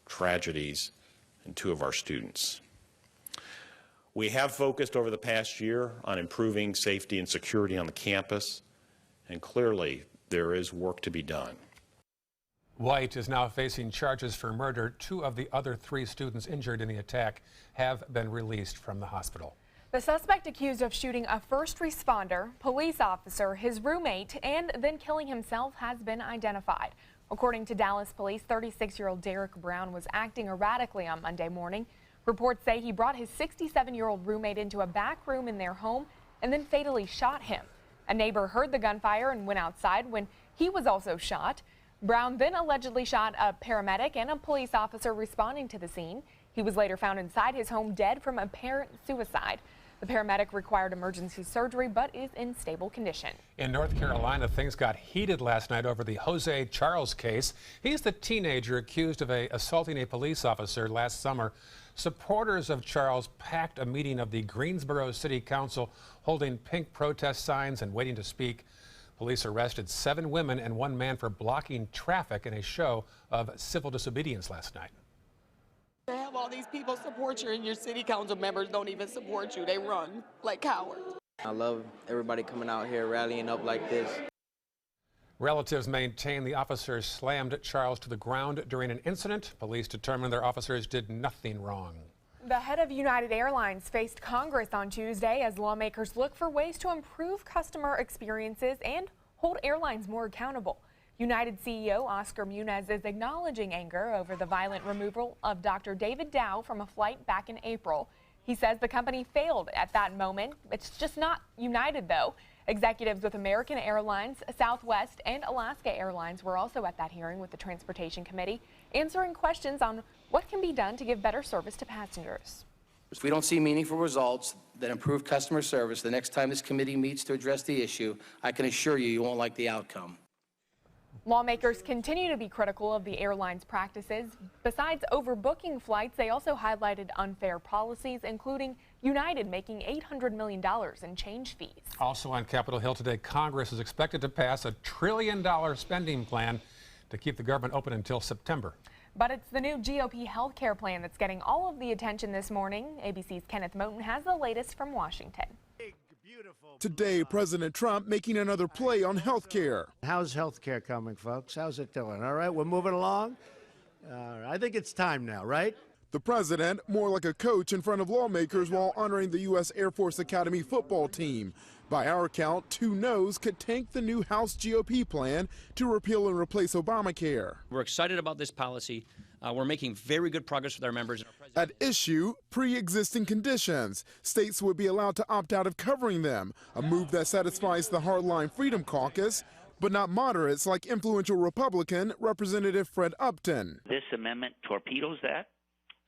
tragedies in 2 of our students. We have focused over the past year on improving safety and security on the campus, and clearly there is work to be done. White is now facing charges for murder. 2 of the other 3 students injured in the attack have been released from the hospital. The suspect accused of shooting a first responder, police officer, his roommate, and then killing himself has been identified. According to Dallas police, 36-year-old Derek Brown was acting erratically on Monday morning. Reports say he brought his 67-year-old roommate into a back room in their home and then fatally shot him. A neighbor heard the gunfire and went outside when he was also shot. Brown then allegedly shot a paramedic and a police officer responding to the scene. He was later found inside his home dead from apparent suicide. The paramedic required emergency surgery but is in stable condition. In North Carolina, things got heated last night over the Jose Charles case. He's the teenager accused of assaulting a police officer last summer. Supporters of Charles packed a meeting of the Greensboro City Council, holding pink protest signs and waiting to speak. Police arrested 7 women and 1 man for blocking traffic in a show of civil disobedience last night. To have all these people support you and your city council members don't even support you. They run like cowards. I love everybody coming out here rallying up like this. Relatives maintain the officers slammed Charles to the ground during an incident. Police determined their officers did nothing wrong. The head of United Airlines faced Congress on Tuesday as lawmakers look for ways to improve customer experiences and hold airlines more accountable. United CEO Oscar Muniz is acknowledging anger over the violent removal of Dr. David Dow from a flight back in April. He says the company failed at that moment. It's just not United, though. Executives with American Airlines, Southwest, and Alaska Airlines were also at that hearing with the Transportation Committee, answering questions on what can be done to give better service to passengers. If we don't see meaningful results that improve customer service the next time this committee meets to address the issue, I can assure you, you won't like the outcome. Lawmakers continue to be critical of the airline's practices. Besides overbooking flights, they also highlighted unfair policies, including United making $800 million in change fees. Also on Capitol Hill today, Congress is expected to pass a $1 trillion spending plan to keep the government open until September. But it's the new GOP health care plan that's getting all of the attention this morning. ABC's Kenneth Moten has the latest from Washington. Today, President Trump making another play on health care. How's health care coming, folks? How's it doing? All right, we're moving along. I think it's time now, right? The president, more like a coach in front of lawmakers while honoring the U.S. Air Force Academy football team. By our count, 2 no's could tank the new House GOP plan to repeal and replace Obamacare. We're excited about this policy. We're making very good progress with our members. At issue, pre-existing conditions. States would be allowed to opt out of covering them, a move that satisfies the hardline Freedom Caucus, but not moderates like influential Republican Representative Fred Upton. This amendment torpedoes that,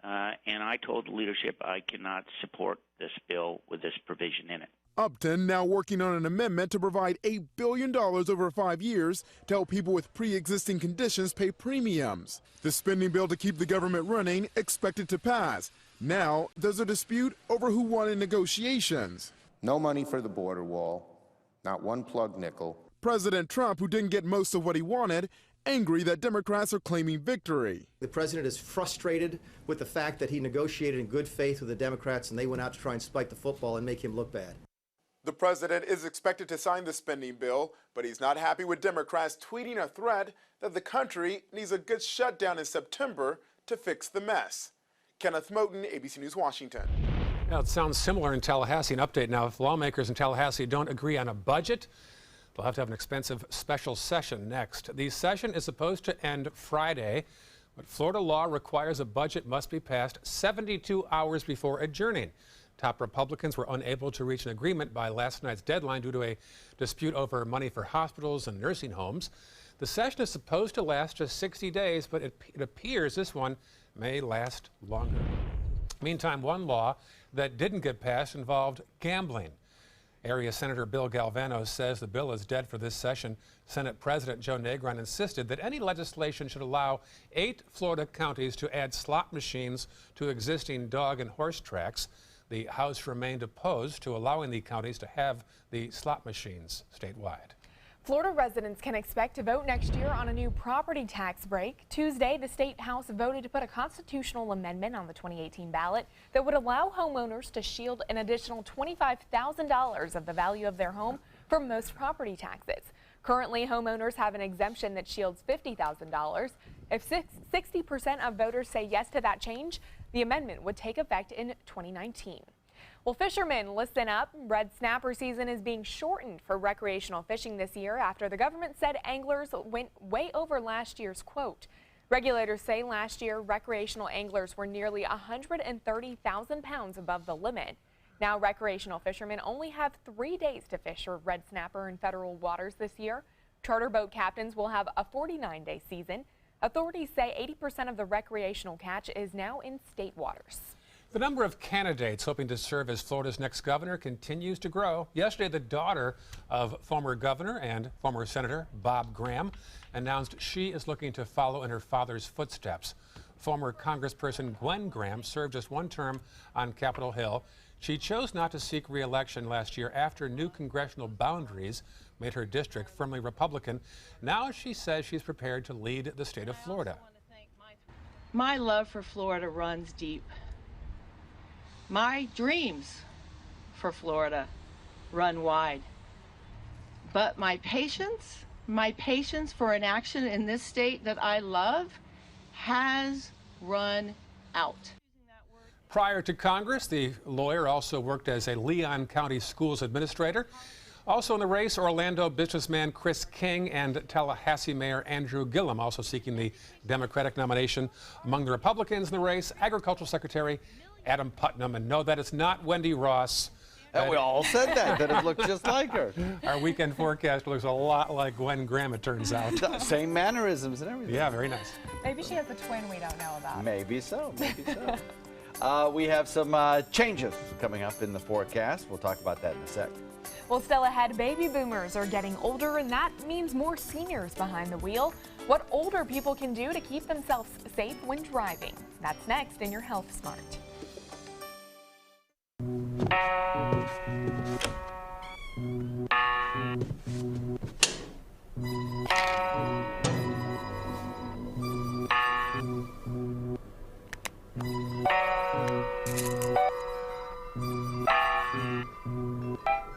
and I told the leadership I cannot support this bill with this provision in it. Upton now working on an amendment to provide $8 billion over 5 years to help people with pre-existing conditions pay premiums. The spending bill to keep the government running expected to pass. Now there's a dispute over who won in negotiations. No money for the border wall, not one plug nickel. President Trump, who didn't get most of what he wanted, angry that Democrats are claiming victory. The president is frustrated with the fact that he negotiated in good faith with the Democrats and they went out to try and spike the football and make him look bad. The president is expected to sign the spending bill, but he's not happy with Democrats tweeting a threat that the country needs a good shutdown in September to fix the mess. Kenneth Moten, ABC News, Washington. Now, it sounds similar in Tallahassee. An update now. If lawmakers in Tallahassee don't agree on a budget, they'll have to have an expensive special session next. The session is supposed to end Friday, but Florida law requires a budget must be passed 72 hours before adjourning. Top Republicans were unable to reach an agreement by last night's deadline due to a dispute over money for hospitals and nursing homes. The session is supposed to last just 60 days, but it appears this one may last longer. Meantime, one law that didn't get passed involved gambling. Area Senator Bill Galvano says the bill is dead for this session. Senate President Joe Negron insisted that any legislation should allow 8 Florida counties to add slot machines to existing dog and horse tracks. The House remained opposed to allowing the counties to have the slot machines statewide. Florida residents can expect to vote next year on a new property tax break. Tuesday, the state House voted to put a constitutional amendment on the 2018 ballot that would allow homeowners to shield an additional $25,000 of the value of their home from most property taxes. Currently, homeowners have an exemption that shields $50,000. If 60% of voters say yes to that change, the amendment would take effect in 2019. Well, fishermen, listen up. Red snapper season is being shortened for recreational fishing this year after the government said anglers went way over last year's quote. Regulators say last year recreational anglers were nearly 130,000 pounds above the limit. Now recreational fishermen only have 3 days to fish for red snapper in federal waters this year. Charter boat captains will have a 49-day season. Authorities say 80% of the recreational catch is now in state waters. The number of candidates hoping to serve as Florida's next governor continues to grow. Yesterday, the daughter of former governor and former Senator Bob Graham announced she is looking to follow in her father's footsteps. Former Congressperson Gwen Graham served just one term on Capitol Hill. She chose not to seek re-election last year after new congressional boundaries made her district firmly Republican. Now she says she's prepared to lead the state of Florida. My love for Florida runs deep. My dreams for Florida run wide. But my patience for an action in this state that I love has run out. Prior to Congress, the lawyer also worked as a Leon County Schools administrator. Also in the race, Orlando businessman Chris King and Tallahassee Mayor Andrew Gillum also seeking the Democratic nomination. Among the Republicans in the race, Agricultural Secretary Adam Putnam. And no, that is not Wendy Ross. And we all said that it looked just like her. Our weekend forecast looks a lot like Gwen Graham, it turns out. Same mannerisms and everything. Yeah, very nice. Maybe she has a twin we don't know about. Maybe so, maybe so. We have some changes coming up in the forecast. We'll talk about that in a sec. Well, still ahead, baby boomers are getting older, and that means more seniors behind the wheel. What older people can do to keep themselves safe when driving. That's next in your Health Smart.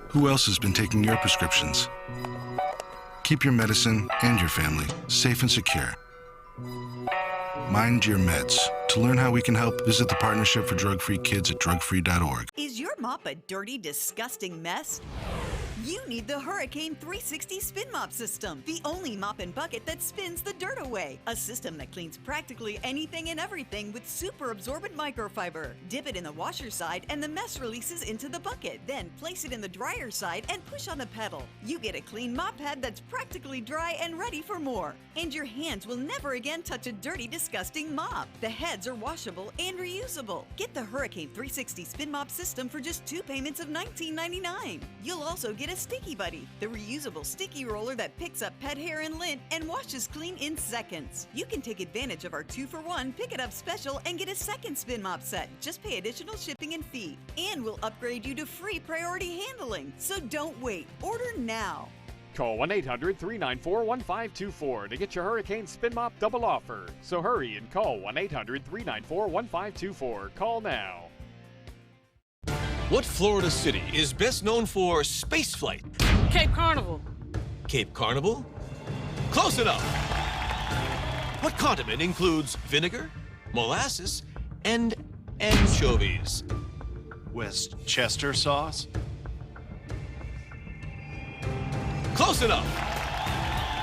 Who else has been taking your prescriptions? Keep your medicine and your family safe and secure. Mind your meds. To learn how we can help, visit the Partnership for Drug-Free Kids at drugfree.org. Is your mop a dirty, disgusting mess? You need the Hurricane 360 Spin Mop System, the only mop and bucket that spins the dirt away. A system that cleans practically anything and everything with super absorbent microfiber. Dip it in the washer side and the mess releases into the bucket. Then place it in the dryer side and push on the pedal. You get a clean mop pad that's practically dry and ready for more. And your hands will never again touch a dirty, disgusting mop. The heads are washable and reusable. Get the Hurricane 360 Spin Mop System for just 2 payments of $19.99. You'll also get a Sticky Buddy, the reusable sticky roller that picks up pet hair and lint and washes clean in seconds. You can take advantage of our 2-for-1 Pick It Up special and get a second spin mop set. Just pay additional shipping and fee. And we'll upgrade you to free priority handling. So don't wait. Order now. Call 1-800-394-1524 to get your Hurricane Spin Mop double offer. So hurry and call 1-800-394-1524. Call now. What Florida city is best known for spaceflight? Cape Carnival. Cape Carnival? Close enough. What condiment includes vinegar, molasses, and anchovies? Westchester sauce. Close enough.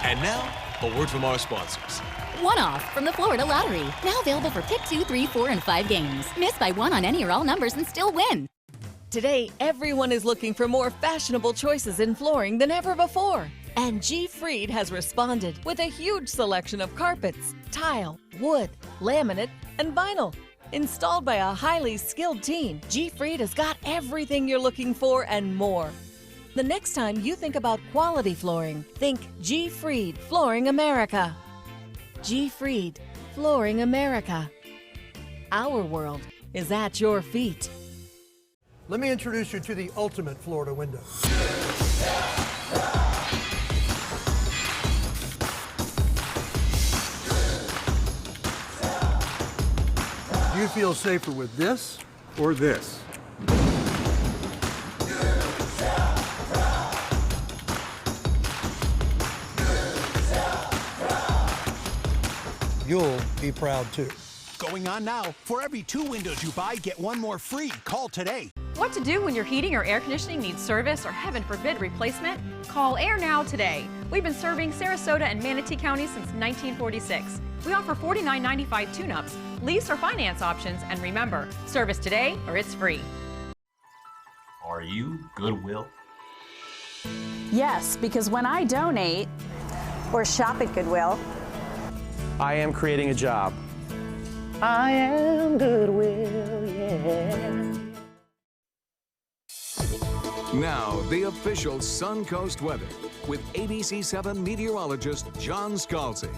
And now, a word from our sponsors. One-off from the Florida Lottery. Now available for pick 2, 3, 4, and 5 games. Miss by one on any or all numbers and still win. Today, everyone is looking for more fashionable choices in flooring than ever before. And G. Fried has responded with a huge selection of carpets, tile, wood, laminate, and vinyl. Installed by a highly skilled team, G. Fried has got everything you're looking for and more. The next time you think about quality flooring, think G. Fried Flooring America. G. Fried Flooring America. Our world is at your feet. Let me introduce you to the ultimate Florida window. Do you feel safer with this or this? You'll be proud too. Going on now. For every 2 windows you buy, get 1 more free. Call today. What to do when your heating or air conditioning needs service or, heaven forbid, replacement? Call Air Now today. We've been serving Sarasota and Manatee counties since 1946. We offer $49.95 tune-ups, lease or finance options, and remember, service today or it's free. Are you Goodwill? Yes, because when I donate or shop at Goodwill, I am creating a job. I am goodwill, yeah. Now, the official Suncoast weather with ABC7 meteorologist John Scalzi.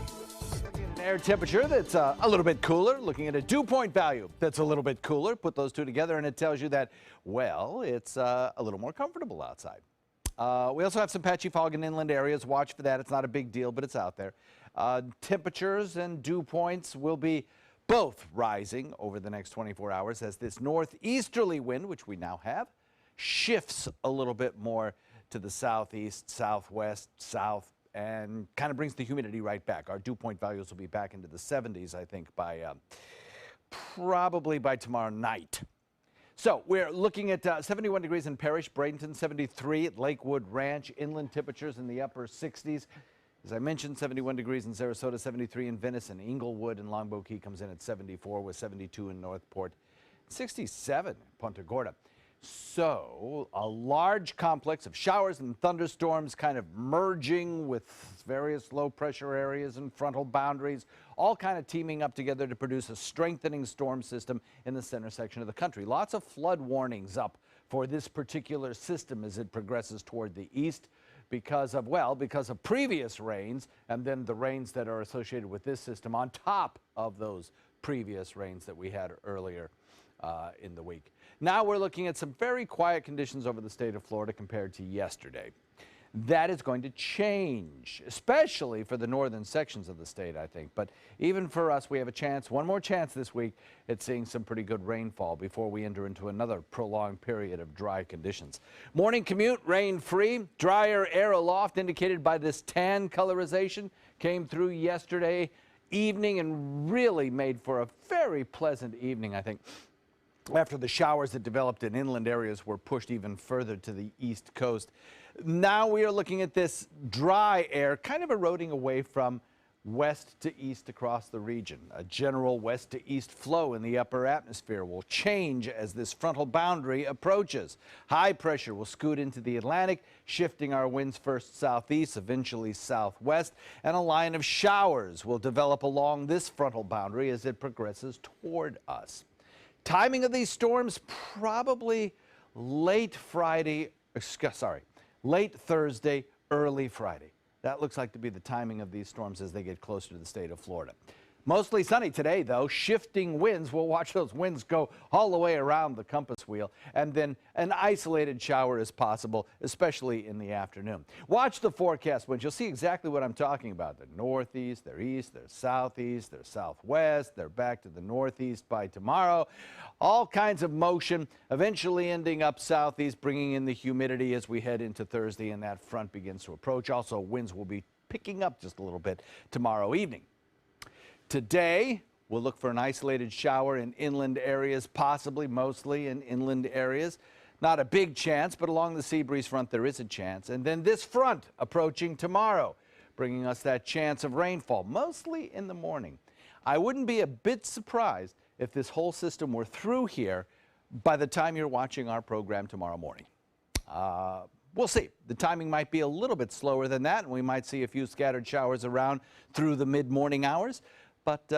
An air temperature that's a little bit cooler, looking at a dew point value that's a little bit cooler. Put those two together and it tells you that, well, it's a little more comfortable outside. We also have some patchy fog in inland areas. Watch for that. It's not a big deal, but it's out there. Temperatures and dew points will be both rising over the next 24 hours as this northeasterly wind, which we now have, shifts a little bit more to the southeast, southwest, south, and kind of brings the humidity right back. Our dew point values will be back into the 70s, I think, by probably by tomorrow night. So we're looking at 71 degrees in Parrish, Bradenton, 73 at Lakewood Ranch, inland temperatures in the upper 60s. As I mentioned, 71 degrees in Sarasota, 73 in Venice, and Inglewood and Longboat Key comes in at 74 with 72 in Northport, 67 in Punta Gorda. So a large complex of showers and thunderstorms kind of merging with various low pressure areas and frontal boundaries, all kind of teaming up together to produce a strengthening storm system in the center section of the country. Lots of flood warnings up for this particular system as it progresses toward the east because of previous rains and then the rains that are associated with this system on top of those previous rains that we had earlier in the week. Now we're looking at some very quiet conditions over the state of Florida compared to yesterday. That is going to change, especially for the northern sections of the state, I think. But even for us, we have a chance, one more chance this week at seeing some pretty good rainfall before we enter into another prolonged period of dry conditions. Morning commute, rain-free, drier air aloft indicated by this tan colorization came through yesterday evening and really made for a very pleasant evening, I think, after the showers that developed in inland areas were pushed even further to the east coast. Now we are looking at this dry air kind of eroding away from west to east across the region. A general west to east flow in the upper atmosphere will change as this frontal boundary approaches. High pressure will scoot into the Atlantic, shifting our winds first southeast, eventually southwest, and a line of showers will develop along this frontal boundary as it progresses toward us. Timing of these storms, probably late Thursday, early Friday. That looks like to be the timing of these storms as they get closer to the state of Florida. Mostly sunny today, though. Shifting winds. We'll watch those winds go all the way around the compass wheel. And then an isolated shower is possible, especially in the afternoon. Watch the forecast winds. You'll see exactly what I'm talking about. They're northeast, they're east, they're southeast, they're southwest. They're back to the northeast by tomorrow. All kinds of motion, eventually ending up southeast, bringing in the humidity as we head into Thursday and that front begins to approach. Also, winds will be picking up just a little bit tomorrow evening. Today, we'll look for an isolated shower in inland areas, possibly mostly in inland areas. Not a big chance, but along the sea breeze front there is a chance. And then this front approaching tomorrow, bringing us that chance of rainfall, mostly in the morning. I wouldn't be a bit surprised if this whole system were through here by the time you're watching our program tomorrow morning. We'll see. The timing might be a little bit slower than that, and we might see a few scattered showers around through the mid-morning hours. But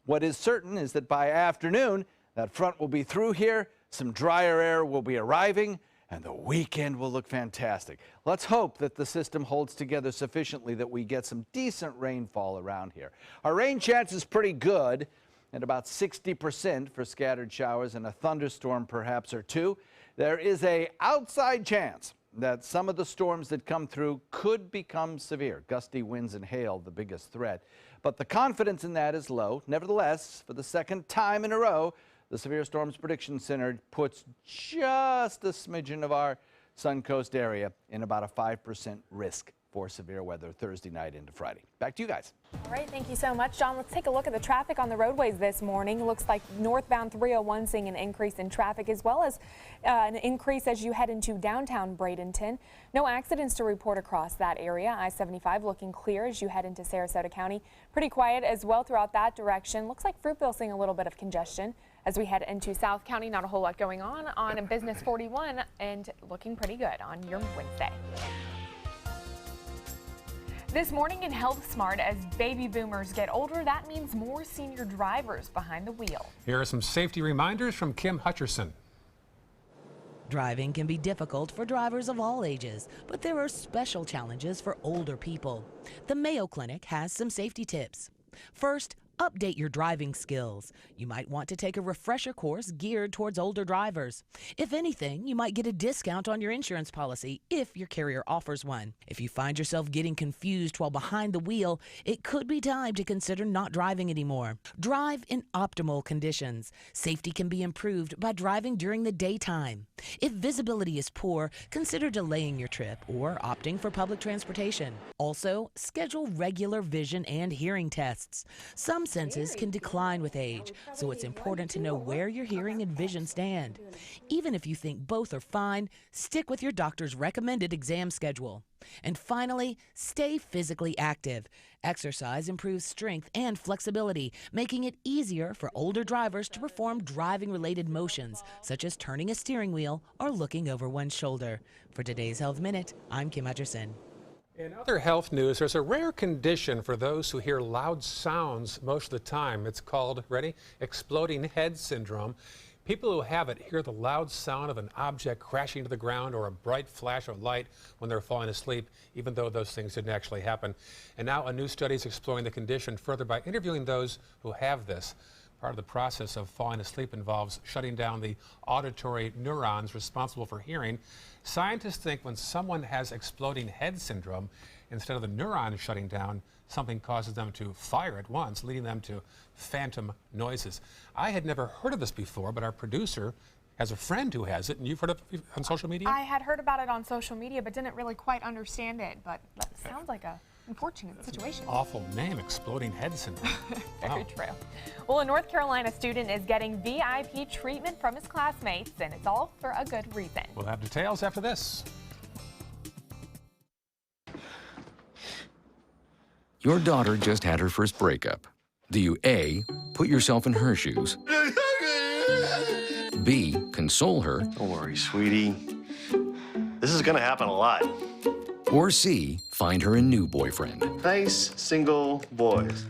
what is certain is that by afternoon, that front will be through here, some drier air will be arriving, and the weekend will look fantastic. Let's hope that the system holds together sufficiently that we get some decent rainfall around here. Our rain chance is pretty good, at about 60% for scattered showers and a thunderstorm perhaps or two. There is an outside chance that some of the storms that come through could become severe. Gusty winds and hail, the biggest threat. But the confidence in that is low. Nevertheless, for the second time in a row, the Severe Storms Prediction Center puts just a smidgen of our Suncoast area in about a 5% risk for severe weather Thursday night into Friday. Back to you guys. All right, thank you so much, John. Let's take a look at the traffic on the roadways this morning. Looks like northbound 301 seeing an increase in traffic as well as an increase as you head into downtown Bradenton. No accidents to report across that area. I-75 looking clear as you head into Sarasota County. Pretty quiet as well throughout that direction. Looks like Fruitville seeing a little bit of congestion as we head into South County. Not a whole lot going on Business 41 and looking pretty good on your Wednesday. This morning in Health Smart, as baby boomers get older, that means more senior drivers behind the wheel. Here are some safety reminders from Kim Hutcherson. Driving can be difficult for drivers of all ages, but there are special challenges for older people. The Mayo Clinic has some safety tips. First, update your driving skills. You might want to take a refresher course geared towards older drivers. If anything, you might get a discount on your insurance policy if your carrier offers one. If you find yourself getting confused while behind the wheel, it could be time to consider not driving anymore. Drive in optimal conditions. Safety can be improved by driving during the daytime. If visibility is poor, consider delaying your trip or opting for public transportation. Also, schedule regular vision and hearing tests. Some senses can decline with age, so it's important to know where your hearing and vision stand. Even if you think both are fine, stick with your doctor's recommended exam schedule. And finally, stay physically active. Exercise improves strength and flexibility, making it easier for older drivers to perform driving-related motions, such as turning a steering wheel or looking over one's shoulder. For today's Health Minute, I'm Kim Hutcherson. In other health news, there's a rare condition for those who hear loud sounds most of the time. It's called, ready, exploding head syndrome. People who have it hear the loud sound of an object crashing to the ground or a bright flash of light when they're falling asleep, even though those things didn't actually happen. And now a new study is exploring the condition further by interviewing those who have this. Part of the process of falling asleep involves shutting down the auditory neurons responsible for hearing. Scientists think when someone has exploding head syndrome, instead of the neurons shutting down, something causes them to fire at once, leading them to phantom noises. I had never heard of this before, but our producer has a friend who has it, and you've heard of it on social media? I had heard about it on social media, but didn't really quite understand it, but that sounds like a unfortunate situation. Awful name, exploding head syndrome. Very true. Well, a North Carolina student is getting VIP treatment from his classmates, and it's all for a good reason. We'll have details after this. Your daughter just had her first breakup. Do you A, put yourself in her shoes? B, console her? Don't worry, sweetie. This is gonna happen a lot. Or C, find her a new boyfriend? Nice single boys.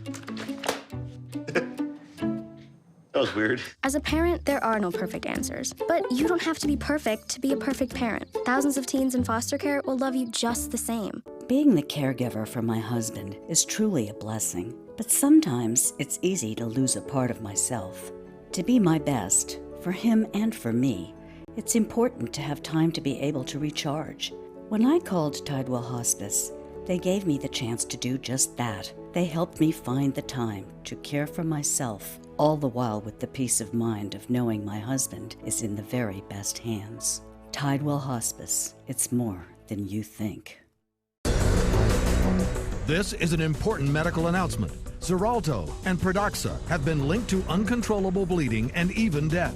That was weird. As a parent, there are no perfect answers. But you don't have to be perfect to be a perfect parent. Thousands of teens in foster care will love you just the same. Being the caregiver for my husband is truly a blessing. But sometimes it's easy to lose a part of myself. To be my best, for him and for me, it's important to have time to be able to recharge. When I called Tidewell Hospice, they gave me the chance to do just that. They helped me find the time to care for myself, all the while with the peace of mind of knowing my husband is in the very best hands. Tidewell Hospice, it's more than you think. This is an important medical announcement. Xarelto and Pradaxa have been linked to uncontrollable bleeding and even death.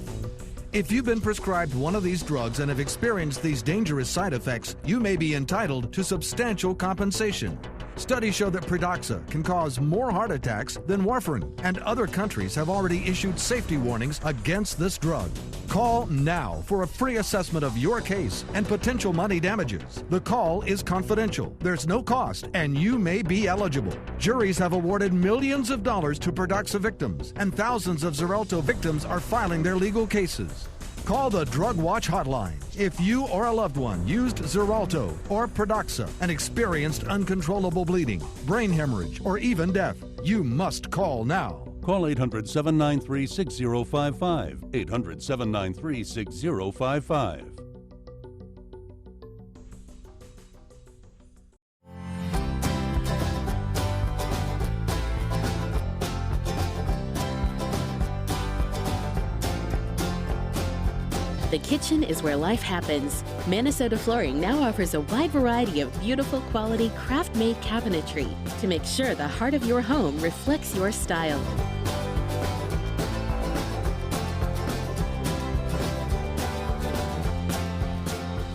If you've been prescribed one of these drugs and have experienced these dangerous side effects, you may be entitled to substantial compensation. Studies show that Pradaxa can cause more heart attacks than warfarin, and other countries have already issued safety warnings against this drug. Call now for a free assessment of your case and potential money damages. The call is confidential, there's no cost, and you may be eligible. Juries have awarded millions of dollars to Pradaxa victims, and thousands of Xarelto victims are filing their legal cases. Call the Drug Watch hotline if you or a loved one used Xarelto or Pradaxa and experienced uncontrollable bleeding, brain hemorrhage, or even death. You must call now. Call 800-793-6055. 800-793-6055. The kitchen is where life happens. Minnesota Flooring now offers a wide variety of beautiful quality craft-made cabinetry to make sure the heart of your home reflects your style.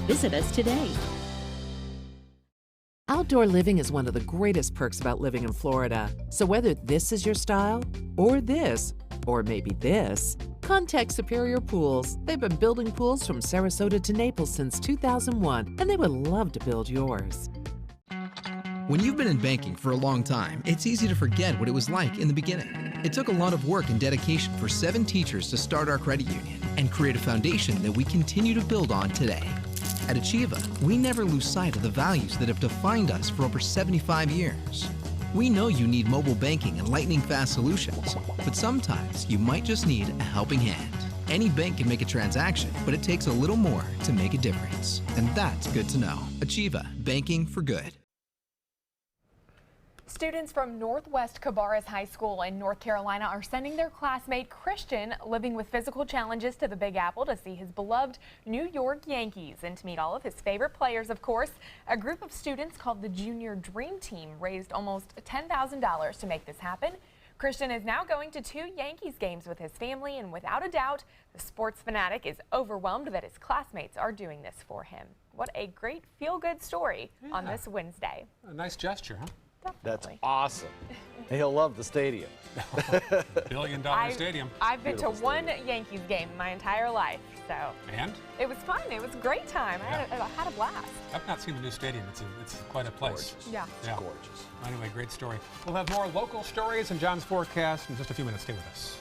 Visit us today. Outdoor living is one of the greatest perks about living in Florida. So whether this is your style, or this, or maybe this, contact Superior Pools. They've been building pools from Sarasota to Naples since 2001, and they would love to build yours. When you've been in banking for a long time, it's easy to forget what it was like in the beginning. It took a lot of work and dedication for 7 teachers to start our credit union and create a foundation that we continue to build on today. At Achieva, we never lose sight of the values that have defined us for over 75 years. We know you need mobile banking and lightning-fast solutions, but sometimes you might just need a helping hand. Any bank can make a transaction, but it takes a little more to make a difference. And that's good to know. Achieva, banking for good. Students from Northwest Cabarrus High School in North Carolina are sending their classmate Christian, living with physical challenges, to the Big Apple to see his beloved New York Yankees and to meet all of his favorite players, of course. A group of students called the Junior Dream Team raised almost $10,000 to make this happen. Christian is now going to 2 Yankees games with his family, and without a doubt, the sports fanatic is overwhelmed that his classmates are doing this for him. What a great feel-good story on this Wednesday. A nice gesture, huh? Definitely. That's awesome. He'll love the stadium. $1 billion stadium. I've been to 1 Yankees game my entire life, so. And? It was fun. It was a great time. Yeah. I had a blast. I've not seen the new stadium. It's quite a place. Gorgeous. Yeah. It's gorgeous. Anyway, great story. We'll have more local stories and John's forecast in just a few minutes. Stay with us.